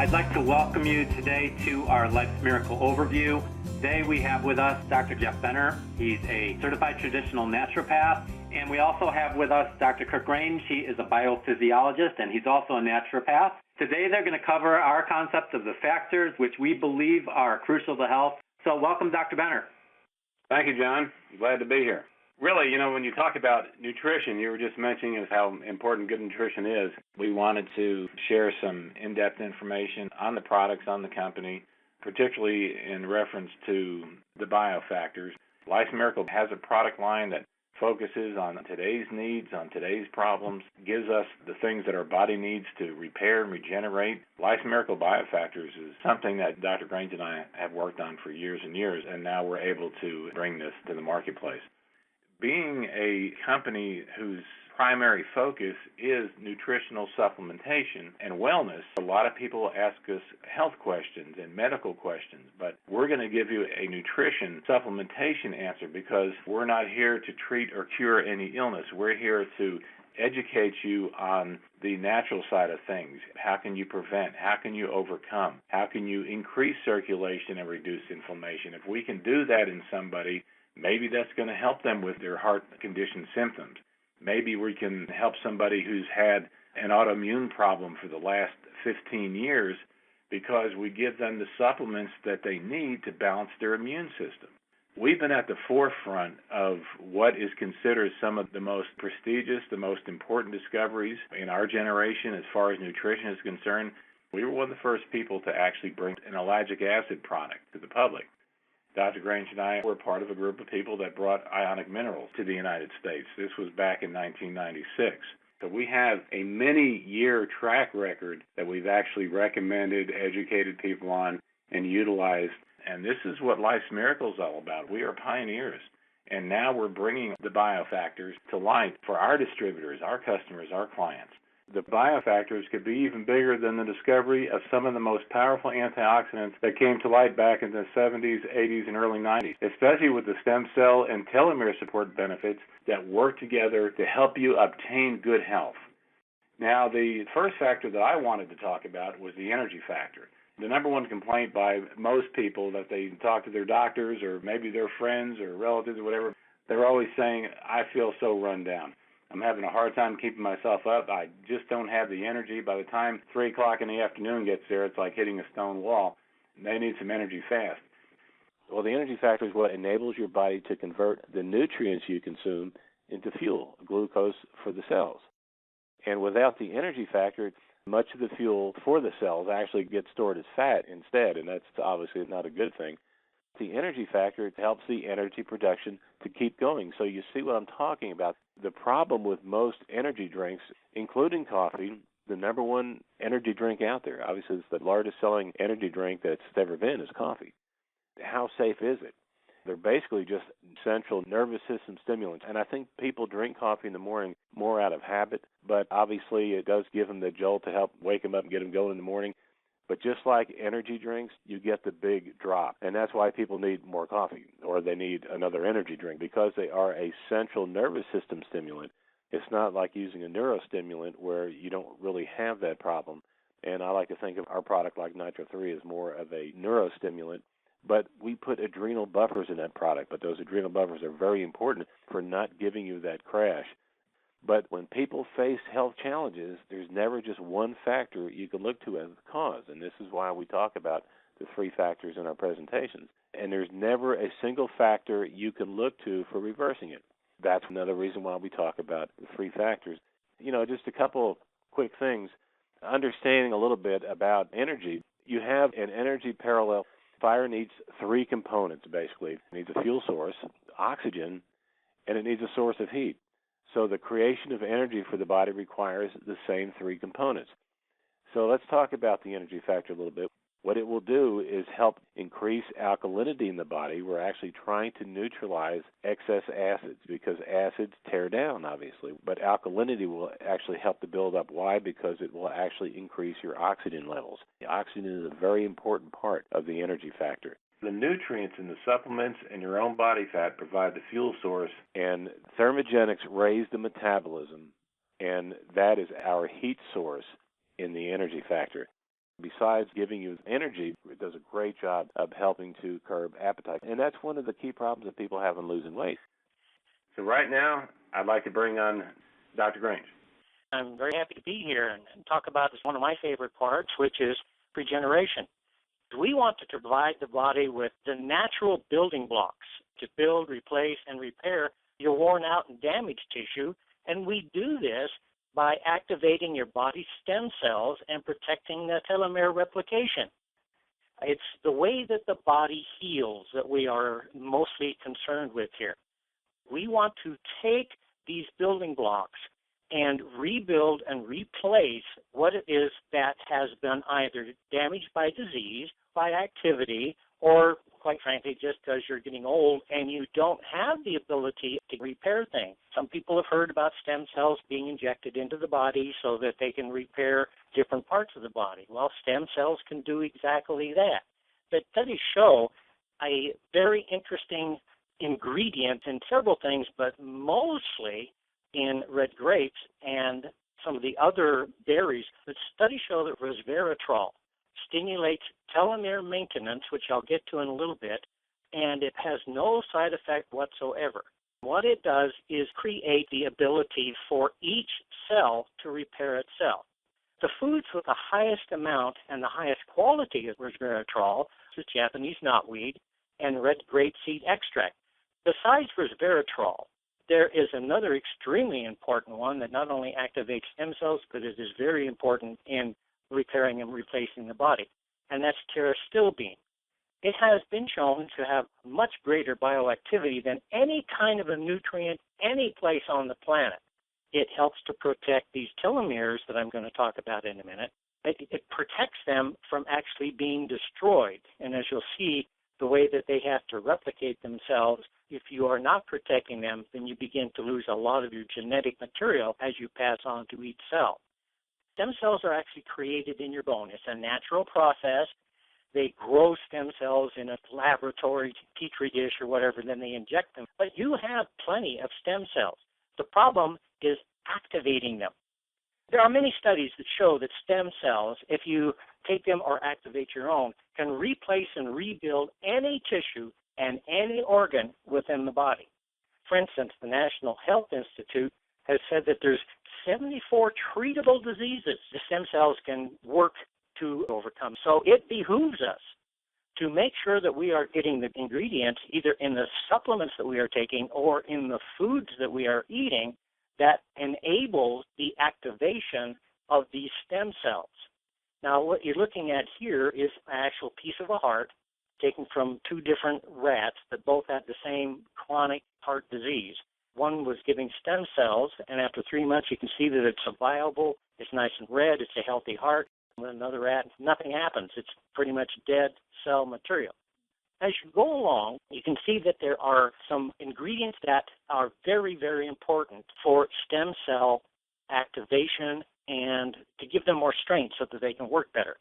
I'd like to welcome you today to our Life's Miracle Overview. Today we have with us Dr. Jeff Benner. He's a certified traditional naturopath. And we also have with us Dr. Kirk Range. He is a biophysiologist and he's also a naturopath. Today they're going to cover our concept of the factors which we believe are crucial to health. So welcome, Dr. Benner. Thank you, John. Glad to be here. Really, when you talk about nutrition, you were just mentioning how important good nutrition is. We wanted to share some in-depth information on the products, on the company, particularly in reference to the biofactors. Life's Miracle has a product line that focuses on today's needs, on today's problems, gives us the things that our body needs to repair and regenerate. Life's Miracle Biofactors is something that Dr. Grange and I have worked on for years and years, and now we're able to bring this to the marketplace. Being a company whose primary focus is nutritional supplementation and wellness, a lot of people ask us health questions and medical questions, but we're going to give you a nutrition supplementation answer because we're not here to treat or cure any illness. We're here to educate you on the natural side of things. How can you prevent? How can you overcome? How can you increase circulation and reduce inflammation? If we can do that in somebody, maybe that's going to help them with their heart condition symptoms. Maybe we can help somebody who's had an autoimmune problem for the last 15 years because we give them the supplements that they need to balance their immune system. We've been at the forefront of what is considered some of the most prestigious, the most important discoveries in our generation as far as nutrition is concerned. We were one of the first people to actually bring an ellagic acid product to the public. Dr. Grange and I were part of a group of people that brought ionic minerals to the United States. This was back in 1996. So we have a many-year track record that we've actually recommended, educated people on, and utilized. And this is what Life's Miracle is all about. We are pioneers. And now we're bringing the biofactors to light for our distributors, our customers, our clients. The biofactors could be even bigger than the discovery of some of the most powerful antioxidants that came to light back in the 70s, 80s, and early 90s, especially with the stem cell and telomere support benefits that work together to help you obtain good health. Now, the first factor that I wanted to talk about was the energy factor. The number one complaint by most people that they talk to their doctors or maybe their friends or relatives or whatever, they're always saying, I feel so run down. I'm having a hard time keeping myself up. I just don't have the energy. By the time 3 o'clock in the afternoon gets there, it's like hitting a stone wall. They need some energy fast. Well, the energy factor is what enables your body to convert the nutrients you consume into fuel, glucose for the cells. And without the energy factor, much of the fuel for the cells actually gets stored as fat instead, and that's obviously not a good thing. The energy factor helps the energy production to keep going. So you see what I'm talking about. The problem with most energy drinks, including coffee, the number one energy drink out there, obviously it's the largest selling energy drink that's ever been, is coffee. How safe is it? They're basically just central nervous system stimulants. And I think people drink coffee in the morning more out of habit, but obviously it does give them the jolt to help wake them up and get them going in the morning. But just like energy drinks, you get the big drop. And that's why people need more coffee or they need another energy drink, because they are a central nervous system stimulant. It's not like using a neurostimulant where you don't really have that problem. And I like to think of our product like Nitro 3 as more of a neurostimulant. But we put adrenal buffers in that product. But those adrenal buffers are very important for not giving you that crash. But when people face health challenges, there's never just one factor you can look to as the cause. And this is why we talk about the 3 factors in our presentations. And there's never a single factor you can look to for reversing it. That's another reason why we talk about the 3 factors. Just a couple quick things. Understanding a little bit about energy, you have an energy parallel. Fire needs 3 components, basically. It needs a fuel source, oxygen, and it needs a source of heat. So the creation of energy for the body requires the same 3 components. So let's talk about the energy factor a little bit. What it will do is help increase alkalinity in the body. We're actually trying to neutralize excess acids because acids tear down, obviously. But alkalinity will actually help to build up. Why? Because it will actually increase your oxygen levels. The oxygen is a very important part of the energy factor. The nutrients in the supplements and your own body fat provide the fuel source, and thermogenics raise the metabolism, and that is our heat source in the energy factor. Besides giving you energy, it does a great job of helping to curb appetite. And that's one of the key problems that people have in losing weight. So right now, I'd like to bring on Dr. Grange. I'm very happy to be here and talk about one of my favorite parts, which is regeneration. We want to provide the body with the natural building blocks to build, replace, and repair your worn out and damaged tissue, and we do this by activating your body's stem cells and protecting the telomere replication. It's the way that the body heals that we are mostly concerned with here. We want to take these building blocks and rebuild and replace what it is that has been either damaged by disease, by activity, or quite frankly, just because you're getting old and you don't have the ability to repair things. Some people have heard about stem cells being injected into the body so that they can repair different parts of the body. Well, stem cells can do exactly that. But studies show a very interesting ingredient in several things, but mostly in red grapes and some of the other berries. But studies show that resveratrol stimulates telomere maintenance, which I'll get to in a little bit, and it has no side effect whatsoever. What it does is create the ability for each cell to repair itself. The foods with the highest amount and the highest quality of resveratrol is Japanese knotweed and red grapeseed extract. Besides resveratrol, there is another extremely important one that not only activates stem cells, but it is very important in repairing and replacing the body, and that's pterostilbene. It has been shown to have much greater bioactivity than any kind of a nutrient any place on the planet. It helps to protect these telomeres that I'm going to talk about in a minute. It protects them from actually being destroyed, and as you'll see, the way that they have to replicate themselves, if you are not protecting them, then you begin to lose a lot of your genetic material as you pass on to each cell. Stem cells are actually created in your bone. It's a natural process. They grow stem cells in a laboratory, petri dish or whatever, then they inject them. But you have plenty of stem cells. The problem is activating them. There are many studies that show that stem cells, if you take them or activate your own, can replace and rebuild any tissue and any organ within the body. For instance, the National Health Institute has said that there's 74 treatable diseases the stem cells can work to overcome. So it behooves us to make sure that we are getting the ingredients either in the supplements that we are taking or in the foods that we are eating that enables the activation of these stem cells. Now, what you're looking at here is an actual piece of a heart taken from two different rats that both had the same chronic heart disease. One was giving stem cells, and after 3 months, you can see that it's viable, it's nice and red, it's a healthy heart. With another rat, nothing happens. It's pretty much dead cell material. As you go along, you can see that there are some ingredients that are very, very important for stem cell activation and to give them more strength so that they can work better.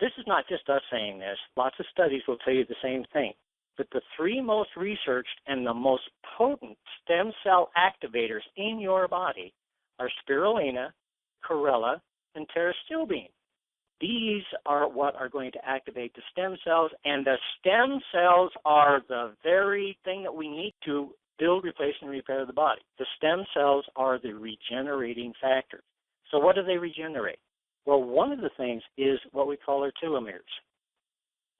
This is not just us saying this. Lots of studies will tell you the same thing. But the three most researched and the most potent stem cell activators in your body are spirulina, chlorella, and pterostilbene. These are what are going to activate the stem cells, and the stem cells are the very thing that we need to build, replace, and repair the body. The stem cells are the regenerating factors. So what do they regenerate? Well, one of the things is what we call our telomeres.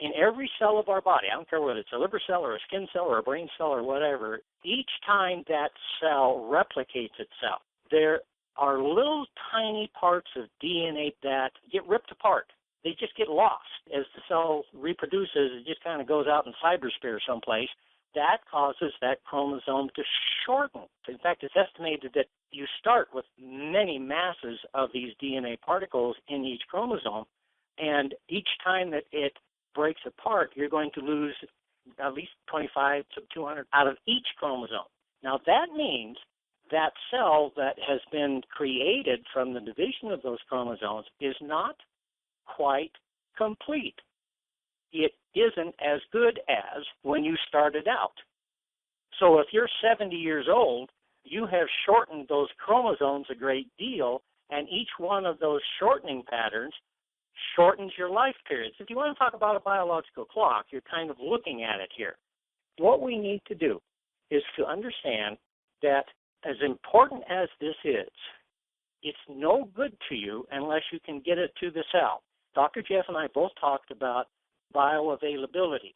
In every cell of our body, I don't care whether it's a liver cell or a skin cell or a brain cell or whatever, each time that cell replicates itself, there are little tiny parts of DNA that get ripped apart. They just get lost. As the cell reproduces, it just kind of goes out in cyberspace someplace. That causes that chromosome to shorten. In fact, it's estimated that you start with many masses of these DNA particles in each chromosome, and each time that it breaks apart, you're going to lose at least 25 to 200 out of each chromosome. Now, that means that cell that has been created from the division of those chromosomes is not quite complete. It isn't as good as when you started out. So if you're 70 years old, you have shortened those chromosomes a great deal, and each one of those shortening patterns shortens your life periods. If you want to talk about a biological clock, you're kind of looking at it here. What we need to do is to understand that as important as this is, it's no good to you unless you can get it to the cell. Dr. Jeff and I both talked about bioavailability.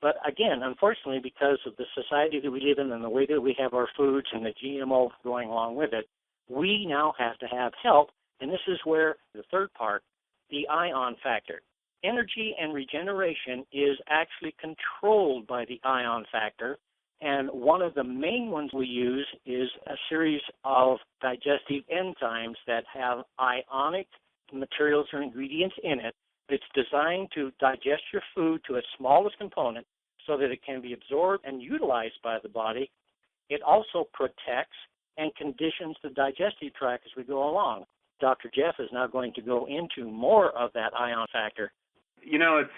But again, unfortunately, because of the society that we live in and the way that we have our foods and the GMO going along with it, we now have to have help, and this is where the third part, the ion factor. Energy and regeneration is actually controlled by the ion factor, and one of the main ones we use is a series of digestive enzymes that have ionic materials or ingredients in it that's designed to digest your food to its smallest component so that it can be absorbed and utilized by the body. It also protects and conditions the digestive tract as we go along. Dr. Jeff is now going to go into more of that ion factor. You know, it's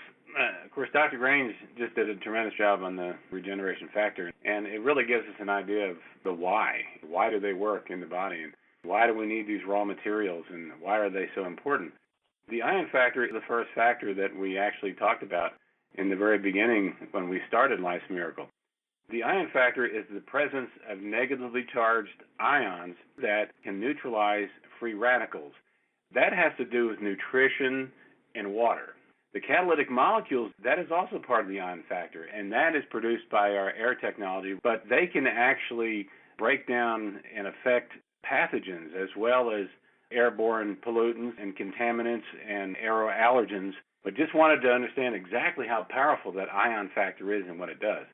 of course, Dr. Grange just did a tremendous job on the regeneration factor, and it really gives us an idea of the why. Why do they work in the body, and why do we need these raw materials, and why are they so important? The ion factor is the first factor that we actually talked about in the very beginning when we started Life's Miracle. The ion factor is the presence of negatively charged ions that can neutralize free radicals. That has to do with nutrition and water. The catalytic molecules, that is also part of the ion factor, and that is produced by our air technology, but they can actually break down and affect pathogens as well as airborne pollutants and contaminants and aeroallergens, but just wanted to understand exactly how powerful that ion factor is and what it does.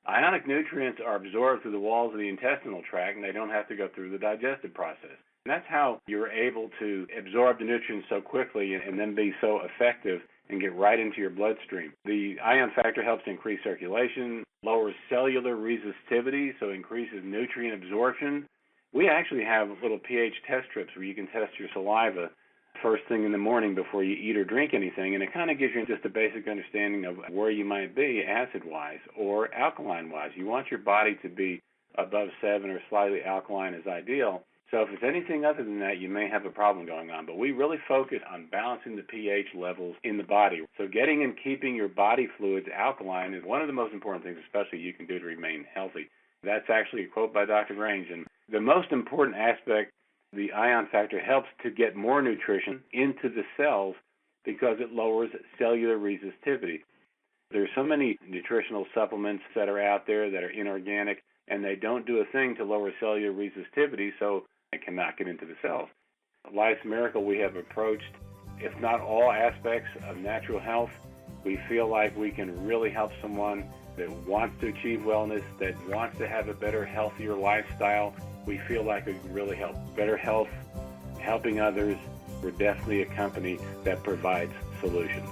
Ionic nutrients are absorbed through the walls of the intestinal tract, and they don't have to go through the digestive process. And that's how you're able to absorb the nutrients so quickly and then be so effective and get right into your bloodstream. The ion factor helps to increase circulation, lowers cellular resistivity, so increases nutrient absorption. We actually have little pH test strips where you can test your saliva first thing in the morning before you eat or drink anything, and it kind of gives you just a basic understanding of where you might be acid-wise or alkaline-wise. You want your body to be above 7 or slightly alkaline is ideal. So if it's anything other than that, you may have a problem going on. But we really focus on balancing the pH levels in the body. So getting and keeping your body fluids alkaline is one of the most important things, especially you can do to remain healthy. That's actually a quote by Dr. Grange. And the most important aspect, the ion factor helps to get more nutrition into the cells because it lowers cellular resistivity. There's so many nutritional supplements that are out there that are inorganic, and they don't do a thing to lower cellular resistivity, so it cannot get into the cells. Life's Miracle, we have approached, if not all aspects of natural health. We feel like we can really help someone that wants to achieve wellness, that wants to have a better, healthier lifestyle. We feel like we can really help. Better health, helping others. We're definitely a company that provides solutions.